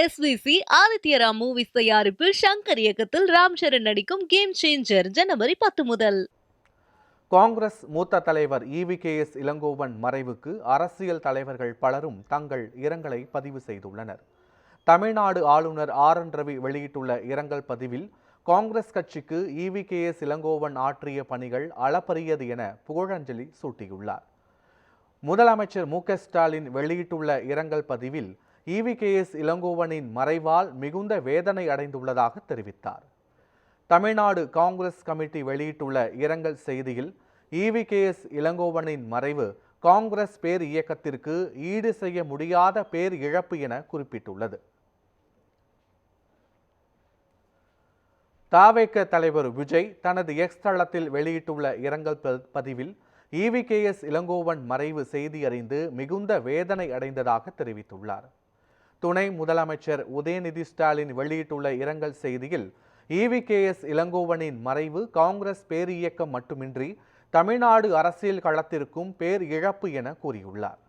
SVC Adityaram movies தயாரிப்பில் ஷங்கர் இயக்கத்தில் ராம் சரண் நடிக்கும் கேம் சேஞ்சர் ஜனவரி 10 முதல். காங்கிரஸ் மூத்த தலைவர் EVKS இளங்கோவன் மறைவுக்கு அரசியல் தலைவர்கள் பலரும் தங்கள் இரங்கலை பதிவு செய்துள்ளனர். தமிழ்நாடு ஆளுநர் RN ரவி வெளியிட்டுள்ள இரங்கல் பதிவில் காங்கிரஸ் கட்சிக்கு EVKS இளங்கோவன் ஆற்றிய பணிகள் அளப்பரியது என புகழஞ்சலி சூட்டியுள்ளார். முதலமைச்சர் MK ஸ்டாலின் வெளியிட்டுள்ள இரங்கல் பதிவில் EVKS இளங்கோவனின் மறைவால் மிகுந்த வேதனை அடைந்துள்ளதாக தெரிவித்தார். தமிழ்நாடு காங்கிரஸ் கமிட்டி வெளியிட்டுள்ள இரங்கல் செய்தியில் EVKS இளங்கோவனின் மறைவு காங்கிரஸ் பேர் இயக்கத்திற்கு ஈடு செய்ய முடியாத பேர் இழப்பு என குறிப்பிட்டுள்ளது. தவேக தலைவர் விஜய் தனது எக்ஸ் தளத்தில் வெளியிட்டுள்ள இரங்கல் பதிவில் EVKS இளங்கோவன் மறைவு செய்தி அறிந்து மிகுந்த வேதனை அடைந்ததாக தெரிவித்துள்ளார். துணை முதலமைச்சர் உதயநிதி ஸ்டாலின் வெளியிட்டுள்ள இரங்கல் செய்தியில் EVKS இளங்கோவனின் மறைவு காங்கிரஸ் பேரியக்கம் மட்டுமின்றி தமிழ்நாடு அரசியல் களத்திற்கும் பேர் இழப்பு என கூறியுள்ளார்.